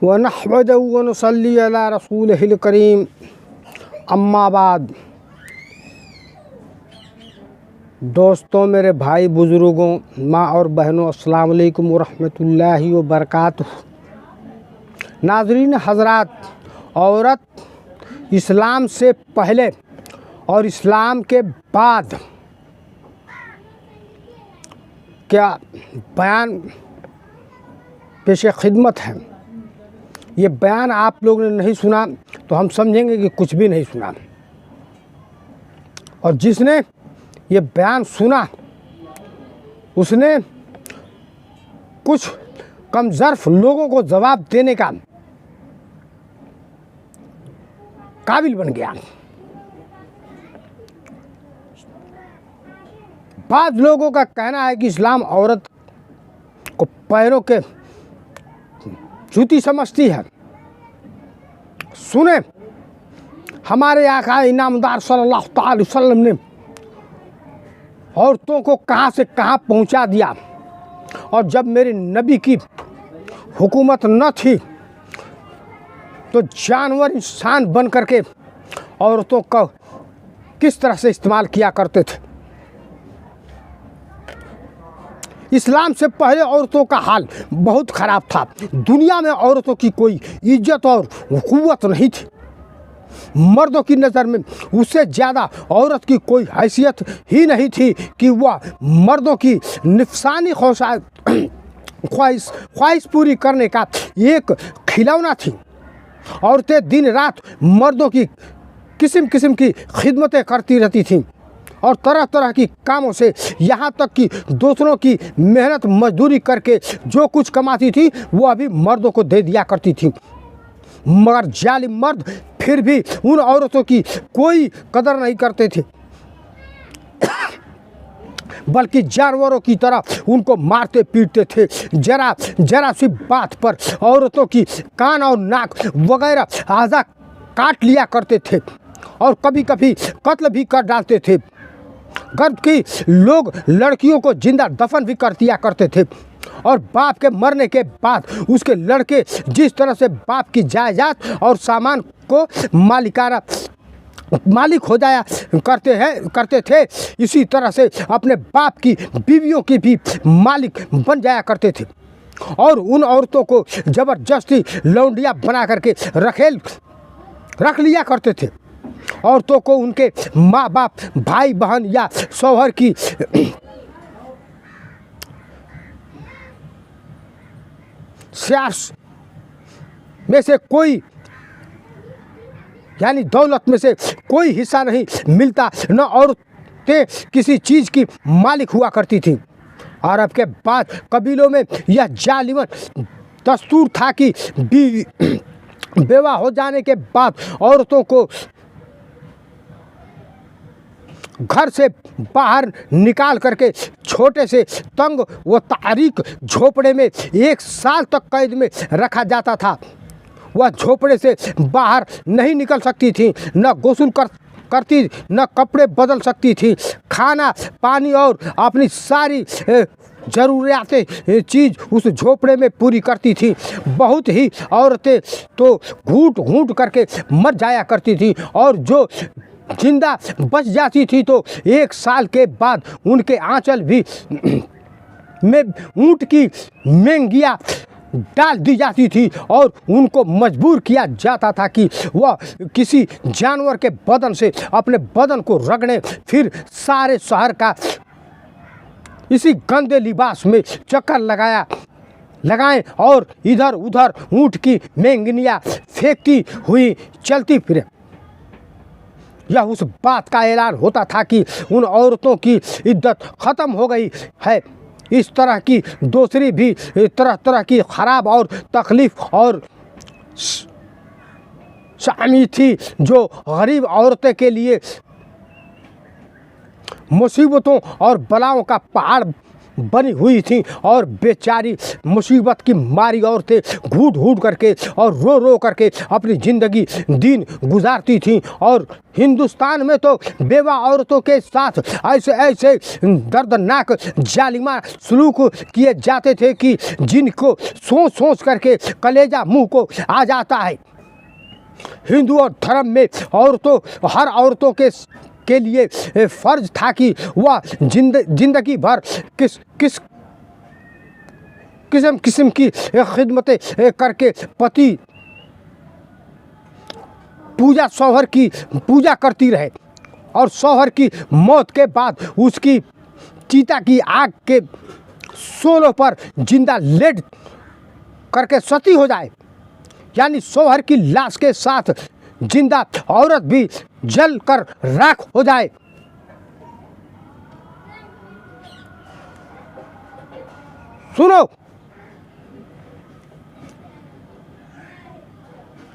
व नहमदहु व नुसल्ली अला रसूलिहिल करीम अम्मा बाद। दोस्तों, मेरे भाई बुज़ुर्गों, माँ और बहनों, अस्सलाम वालेकुम व रहमतुल्लाहि व बरकातुहू। नाज़रीन हज़रात, औरत इस्लाम से पहले और इस्लाम के बाद क्या बयान पेशे खिदमत है। ये बयान आप लोगों ने नहीं सुना तो हम समझेंगे कि कुछ भी नहीं सुना, और जिसने ये बयान सुना उसने कुछ कमज़र्फ लोगों को जवाब देने का काबिल बन गया। बाद लोगों का कहना है कि इस्लाम औरत को पैरों के जूती समझती है। सुने, हमारे आका इनामदार सल्लल्लाहु अलैहि वसल्लम ने औरतों को कहाँ से कहाँ पहुँचा दिया, और जब मेरे नबी की हुकूमत न थी तो जानवर इंसान बन करके औरतों का किस तरह से इस्तेमाल किया करते थे। इस्लाम से पहले औरतों का हाल बहुत ख़राब था। दुनिया में औरतों की कोई इज्जत और क़ुव्वत नहीं थी। मर्दों की नज़र में उससे ज़्यादा औरत की कोई हैसियत ही नहीं थी कि वह मर्दों की नफसानी ख्वाहिश पूरी करने का एक खिलौना थी। औरतें दिन रात मर्दों की किस्म किस्म की खिदमतें करती रहती थीं और तरह तरह की कामों से, यहाँ तक कि दूसरों की मेहनत मजदूरी करके जो कुछ कमाती थी वो अभी मर्दों को दे दिया करती थी। मगर जालिम मर्द फिर भी उन औरतों की कोई कदर नहीं करते थे, बल्कि जानवरों की तरह उनको मारते पीटते थे। जरा सी बात पर औरतों की कान और नाक वगैरह आज़ा काट लिया करते थे और कभी कभी कत्ल भी कर डालते थे। गर्भ की लोग लड़कियों को जिंदा दफन भी कर दिया करते थे, और बाप के मरने के बाद उसके लड़के जिस तरह से बाप की जायदाद और सामान को मालिक हो जाया करते थे, इसी तरह से अपने बाप की बीवियों की भी मालिक बन जाया करते थे। और उन औरतों को ज़बरदस्ती लौंडिया बना करके रख लिया करते थे। औरतों को उनके माँ बाप, भाई बहन या शौहर की सियासत में से कोई, यानी दौलत में से कोई हिस्सा नहीं मिलता, न औरतें किसी चीज़ की मालिक हुआ करती थीं। अरब के बाद कबीलों में यह जालिमन दस्तूर था कि बेवा हो जाने के बाद औरतों को घर से बाहर निकाल करके छोटे से तंग व तारीक झोपड़े में 1 साल तक कैद में रखा जाता था। वह झोपड़े से बाहर नहीं निकल सकती थी, न गुस्ल करती, न कपड़े बदल सकती थी। खाना पानी और अपनी सारी ज़रूरियातें चीज़ उस झोपड़े में पूरी करती थी। बहुत ही औरतें तो घूंट करके मर जाया करती थी, और जो जिंदा बच जाती थी तो 1 साल के बाद उनके आंचल भी में ऊँट की मेंगिया डाल दी जाती थी, और उनको मजबूर किया जाता था कि वह किसी जानवर के बदन से अपने बदन को रगड़ें। फिर सारे शहर का इसी गंदे लिबास में चक्कर लगाएं और इधर उधर ऊँट की मेंगनियाँ फेंकती हुई चलती फिरे। यह उस बात का ऐलान होता था कि उन औरतों की इद्दत ख़त्म हो गई है। इस तरह की दूसरी भी तरह की ख़राब और तकलीफ़ और शामी थी जो गरीब औरतें के लिए मुसीबतों और बलाओं का पहाड़ बनी हुई थीं और बेचारी मुसीबत की मारी औरतें घूट घूट करके और रो रो करके अपनी ज़िंदगी दिन गुजारती थीं। और हिंदुस्तान में तो बेवा औरतों के साथ ऐसे ऐसे दर्दनाक जालिमा सलूक किए जाते थे कि जिनको सोच सोच करके कलेजा मुंह को आ जाता है। हिंदू और धर्म में औरतों हर औरतों के लिए फर्ज था कि वह जिंदगी भर किस्म किस्म की खिदमतें करके पति पूजा शौहर की पूजा करती रहे और शौहर की मौत के बाद उसकी चीता की आग के शोलों पर जिंदा लेट करके सती हो जाए, यानी शौहर की लाश के साथ जिंदा औरत भी जल कर राख हो जाए। सुनो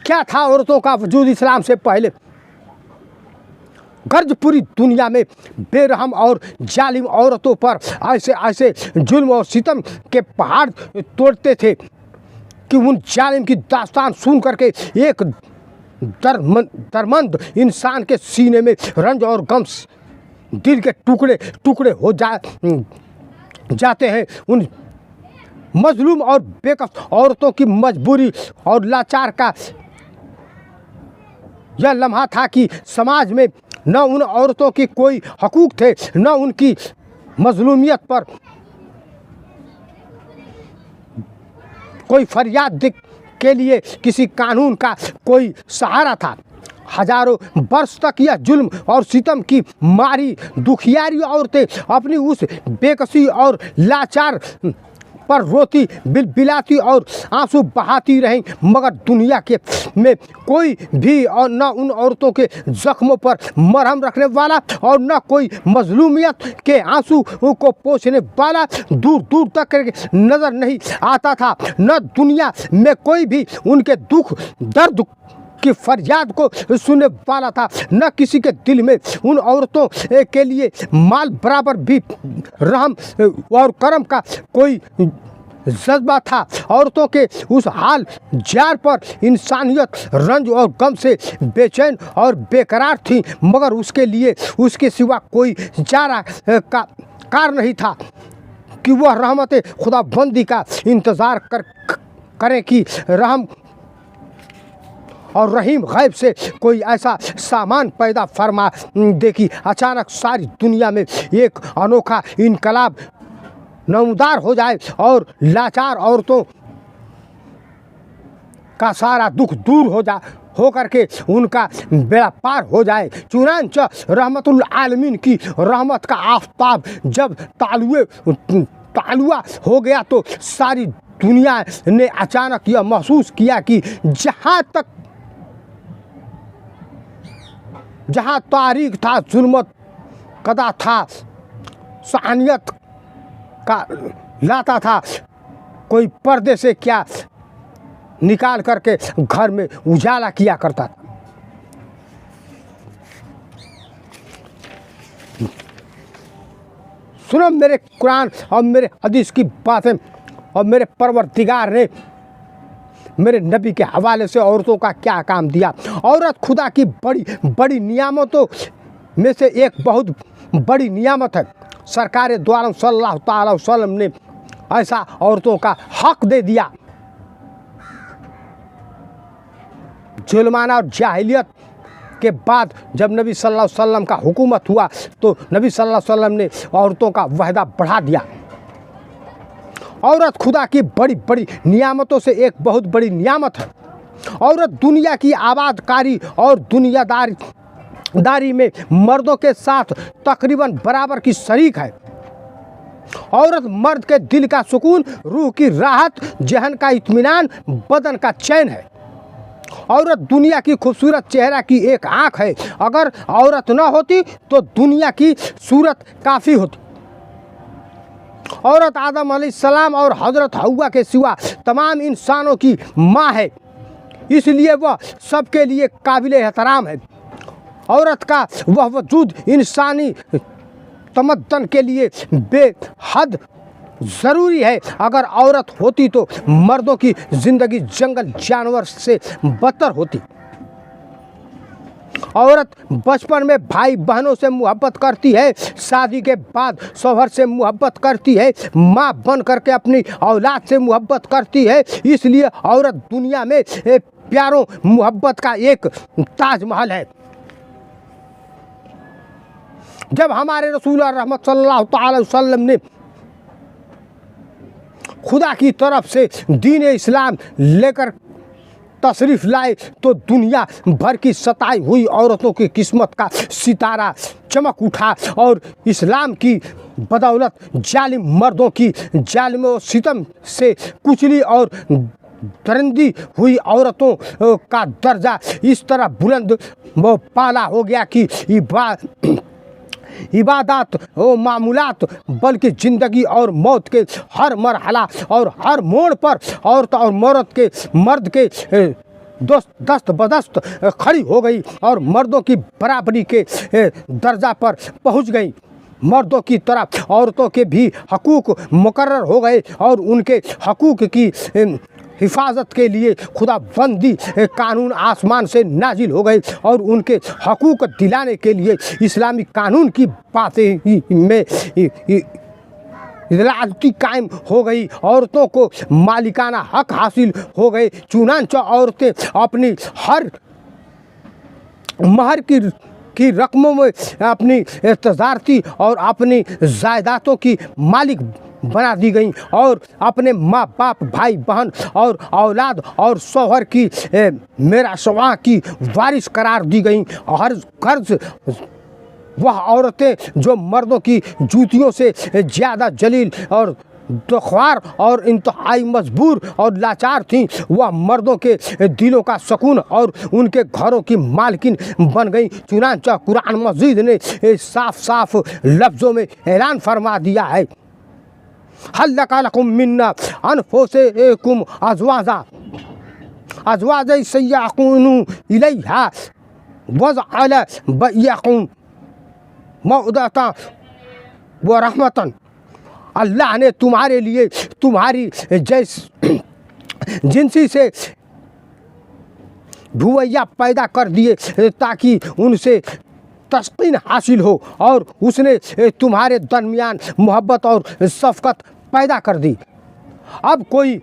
क्या था औरतों का वजूद इस्लाम से पहले। गर्ज पूरी दुनिया में बेरहम और जालिम औरतों पर ऐसे ऐसे जुल्म और सितम के पहाड़ तोड़ते थे कि उन जालिम की दास्तान सुन करके एक दर्दमंद इंसान के सीने में रंज और गम दिल के टुकड़े टुकड़े हो जाते हैं। उन मजलूम और बेकस औरतों की मजबूरी और लाचार का यह लम्हा था कि समाज में न उन औरतों की कोई हकूक थे, न उनकी मजलूमियत पर कोई फरियाद के लिए किसी कानून का कोई सहारा था। हजारों वर्ष तक यह जुल्म और सितम की मारी दुखियारी औरतें अपनी उस बेकसी और लाचार पर रोती बिलबिलाती और आंसू बहाती रहीं, मगर दुनिया के में कोई भी और न उन औरतों के जख्मों पर मरहम रखने वाला और न कोई मजलूमियत के आंसू को पोंछने वाला दूर दूर तक नजर नहीं आता था। न दुनिया में कोई भी उनके दुख दर्द की फरियाद को सुनने वाला था, न किसी के दिल में उन औरतों के लिए माल बराबर भी रहम और करम का कोई जज्बा था। औरतों के उस हाल जार पर इंसानियत रंज और गम से बेचैन और बेकरार थी, मगर उसके लिए उसके सिवा कोई चारा का कार नहीं था कि वह रहमत खुदाबंदी का इंतज़ार करें कि रहम और रहीम गैब से कोई ऐसा सामान पैदा फरमा दे कि अचानक सारी दुनिया में एक अनोखा इनकलाब नमदार हो जाए और लाचार औरतों का सारा दुख दूर हो करके उनका बेड़ा पार हो जाए। चुनांच रहमतुल आलमीन की रहमत का आफताब जब तालुआ हो गया तो सारी दुनिया ने अचानक यह महसूस किया कि जहाँ तारीख था, जुल्मत कदा था, सहानियत का लाता था, कोई पर्दे से क्या निकाल करके घर में उजाला किया करता था। सुनो मेरे कुरान और मेरे हदीस की बातें और मेरे परवरदिगार ने मेरे नबी के हवाले से औरतों का क्या काम दिया। औरत खुदा की बड़ी बड़ी नियामतों में से एक बहुत बड़ी नियामत है। सरकार दो आलम सल्लल्लाहु अलैहि वसल्लम ने ऐसा औरतों का हक दे दिया। जुल्माना और जाहिलियत के बाद जब नबी सल्लल्लाहु अलैहि वसल्लम का हुकूमत हुआ तो नबी सल्लल्लाहु अलैहि वसल्लम ने औरतों का वायदा बढ़ा दिया। औरत खुदा की बड़ी बड़ी नियामतों से एक बहुत बड़ी नियामत है। औरत दुनिया की आबादकारी और दुनियादारी में मर्दों के साथ तकरीबन बराबर की शरीक है। औरत मर्द के दिल का सुकून, रूह की राहत, जहन का इत्मीनान, बदन का चैन है। औरत दुनिया की खूबसूरत चेहरा की एक आँख है। अगर औरत न होती तो दुनिया की सूरत काफ़ी होती। औरत आदम अलैहिस्सलाम और हज़रत हव्वा के सिवा तमाम इंसानों की माँ है, इसलिए वह सबके लिए काबिल एहतराम है। औरत का वह वजूद इंसानी तमद्दन के लिए बेहद ज़रूरी है। अगर औरत होती तो मर्दों की ज़िंदगी जंगल जानवर से बदतर होती। औरत बचपन में भाई बहनों से मोहब्बत करती है, शादी के बाद शौहर से मोहब्बत करती है, माँ बन करके अपनी औलाद से मोहब्बत करती है। इसलिए औरत दुनिया में प्यारों मोहब्बत का एक ताजमहल है। जब हमारे रसूल रहमत सल्लल्लाहु अलैहि वसल्लम ने खुदा की तरफ से दीन इस्लाम लेकर तशरीफ़ लाए तो दुनिया भर की सताई हुई औरतों की किस्मत का सितारा चमक उठा और इस्लाम की बदौलत जालिम मर्दों की जालिम और सितम से कुचली और दरिंदी हुई औरतों का दर्जा इस तरह बुलंद पाला हो गया कि इबादत और मामूलात बल्कि ज़िंदगी और मौत के हर मरहला और हर मोड़ पर औरत और मर्द के दस्त बदस्त खड़ी हो गई और मर्दों की बराबरी के दर्जा पर पहुंच गई। मर्दों की तरह औरतों के भी हकूक़ मुकर्रर हो गए और उनके हकूक़ की हिफाजत के लिए खुदाबंदी कानून आसमान से नाजिल हो गए और उनके हकूक़ दिलाने के लिए इस्लामी कानून की बातें में इदलाती कायम हो गई। औरतों को मालिकाना हक हासिल हो गए। चुनांचे औरतें अपनी हर महर की रकमों में अपनी तजारती और अपनी जायदादों की मालिक बना दी गई और अपने माँ बाप भाई बहन और औलाद और शौहर की मेरासवा की वारिस करार दी गई। हर कर्ज वह औरतें जो मर्दों की जूतियों से ज़्यादा जलील और दुख्वार और इंतहाई मजबूर और लाचार थीं, वह मर्दों के दिलों का सुकून और उनके घरों की मालकिन बन गई। चुनांचे कुरान मजीद ने साफ साफ लफ्ज़ों में ऐलान फरमा दिया है, खलक़ लकुम मिन अनफुसिकुम अज़वाजा यस्कुनु इलैहा वजअल बैनकुम मवद्दतन व रहमतन। अल्लाह ने तुम्हारे लिए तुम्हारी जिनसी से भुवैया पैदा कर दिए ताकि उनसे तस्कीन हासिल हो और उसने तुम्हारे दरमियान मोहब्बत और शफ़क़त पैदा कर दी। अब कोई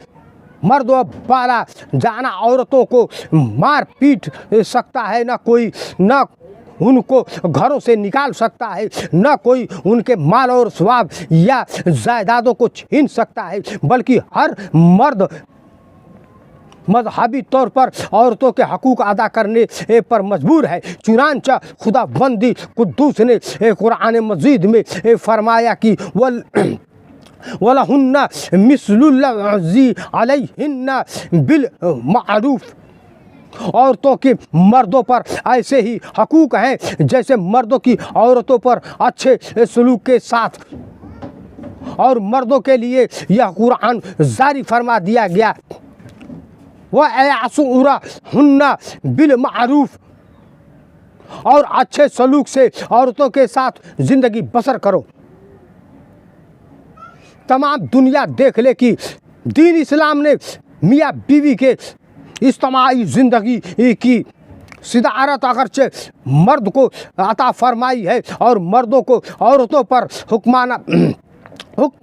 मर्द वाला जाना औरतों को मार पीट सकता है, न उनको घरों से निकाल सकता है, न कोई उनके माल और स्वाब या जायदादों को छीन सकता है, बल्कि हर मर्द मजहबी तौर पर औरतों के हकूक़ अदा करने पर मजबूर है। चुनांचे खुदाबंदी कुद्दूस ने कुरान मजीद में फरमाया कि वलहुन्ना मिस्लुल्लज़ी अलैहिन्ना बिल मारूफ। औरतों के मर्दों पर ऐसे ही हकूक़ हैं जैसे मर्दों की औरतों पर अच्छे सलूक के साथ। और मर्दों के लिए यह कुरान जारी फरमा दिया गया, वअसूरहुन्ना बिल मारूफ, और अच्छे सलूक से औरतों के साथ ज़िंदगी बसर करो। तमाम दुनिया देख ले कि दीन इस्लाम ने मियाँ बीवी के इज्तिमाई ज़िंदगी की सिदारत अगरचे मर्द को अता फरमाई है और मर्दों को औरतों पर हुक्माना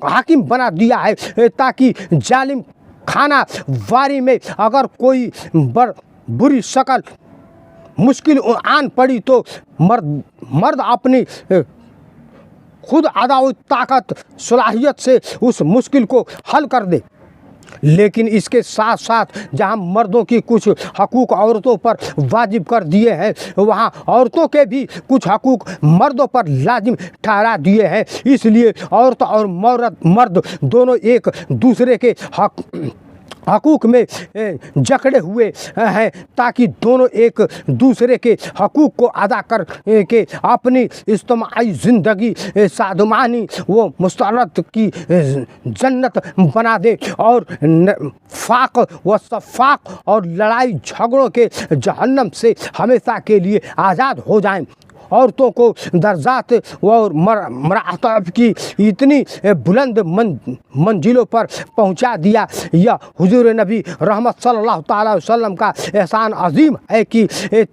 हाकिम बना दिया है ताकि जालिम खाना वारी में अगर कोई बुरी शक्ल मुश्किल आन पड़ी तो मर्द अपनी खुद अदा ताकत सलाहियत से उस मुश्किल को हल कर दे। लेकिन इसके साथ साथ जहां मर्दों की कुछ हकूक़ औरतों पर वाजिब कर दिए हैं, वहां औरतों के भी कुछ हकूक़ मर्दों पर लाजिम ठहरा दिए हैं। इसलिए औरत और मर्द दोनों एक दूसरे के हकूक़ में जकड़े हुए हैं ताकि दोनों एक दूसरे के हकूक़ को अदा कर के अपनी इज्तिमाई ज़िंदगी सादमानी व मुस्तरद की जन्नत बना दे और फाक व सफ़ाक और लड़ाई झगड़ों के जहन्नम से हमेशा के लिए आज़ाद हो जाएं। औरतों को दर्जात और मरातब की इतनी बुलंद मंजिलों पर पहुंचा दिया। यह हुजूर नबी रहमत सल्लल्लाहु ताला अलैहि वसल्लम का एहसान अजीम है कि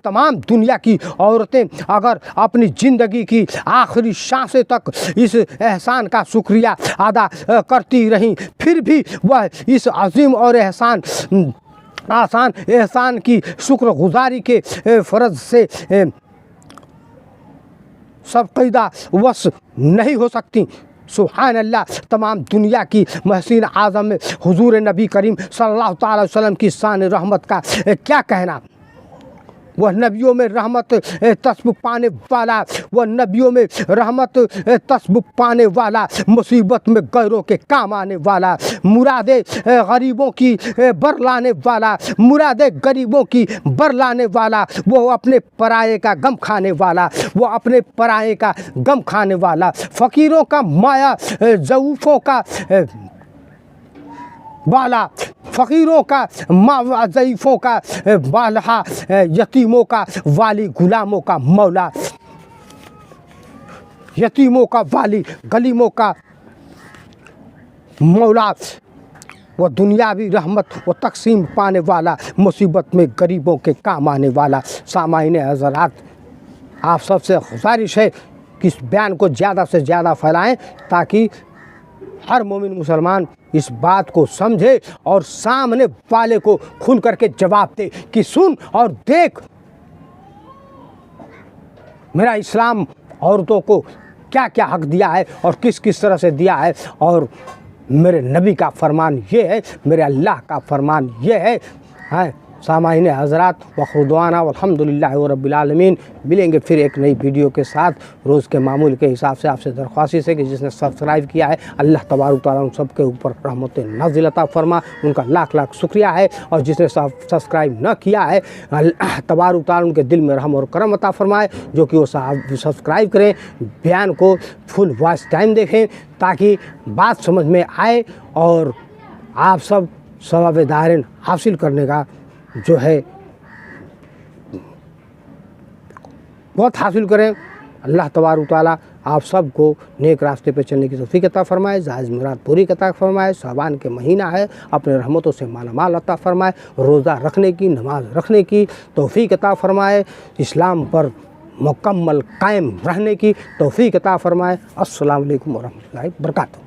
तमाम दुनिया की औरतें अगर अपनी ज़िंदगी की आखिरी सांसें तक इस एहसान का शुक्रिया अदा करती रहीं, फिर भी वह इस अजीम और एहसान की शुक्रगुजारी के फ़र्ज से सबक़दा वश नहीं हो सकती। सुभान अल्लाह, तमाम दुनिया की महसीन आज़म में हुजूर नबी करीम सल्लल्लाहु ताला अलैहि वसल्लम की शान रहमत का क्या कहना। वह नबियों में रहमत तस्बुक पाने वाला, वह नबियों में रहमत तस्बुक पाने वाला, मुसीबत में गैरों के काम आने वाला, मुरादे गरीबों की बरलाने वाला, मुरादे गरीबों की बरलाने वाला, वो अपने पराये का गम खाने वाला, वो अपने पराये का गम खाने वाला, फ़कीरों का माया, ज़ऊफ़ों का वाला, फ़कीरों का ज़ईफ़ों का बालहा, यतीमों का वाली, गुलामों का मौला, यतीमों का वाली, गलीमों का मौला, वह दुनियावी रहमत व तक़सीम पाने वाला, मुसीबत में गरीबों के काम आने वाला। सामाईन हज़रात, आप सबसे गुज़ारिश है कि इस बयान को ज़्यादा से ज़्यादा फैलाएं ताकि हर मोमिन मुसलमान इस बात को समझे और सामने वाले को खुल करके जवाब दे कि सुन और देख, मेरा इस्लाम औरतों को क्या क्या हक दिया है और किस किस तरह से दिया है, और मेरे नबी का फरमान ये है, मेरे अल्लाह का फरमान ये है। सामाईन हज़रात, वख़ुरदवाना वल्हम्दुलिल्लाहि रब्बिल आलमीन। मिलेंगे फिर एक नई वीडियो के साथ रोज़ के मामूल के हिसाब से। आपसे दरख्वास्त है कि जिसने सब्सक्राइब किया है, अल्लाह तबारक तआला उन सब के ऊपर रहमत नाज़िल अता फरमा, उनका लाख लाख शुक्रिया है। और जिसने सब्सक्राइब न किया है, अल्लाह तबारक तआला उनके दिल में रहम और करम अता फरमाए, जो कि वो सब्सक्राइब करें, बयान को फुल वॉइस टाइम देखें ताकि बात समझ में आए और आप सब सवाब दारिन हासिल करने का जो है बहुत हासिल करें। अल्लाह तबारक तआला आप सबको नेक रास्ते पे चलने की तौफीक अता फरमाए, जायज़ मुराद पूरी अता फरमाए। शाबान के महीना है, अपने रहमतों से मालामाल अता फरमाए। रोज़ा रखने की, नमाज रखने की तौफीक अता फरमाए। इस्लाम पर मुकम्मल कायम रहने की तौफीक अता फरमाए। अस्सलामु अलैकुम व रहमतुल्लाहि व बरकातहू।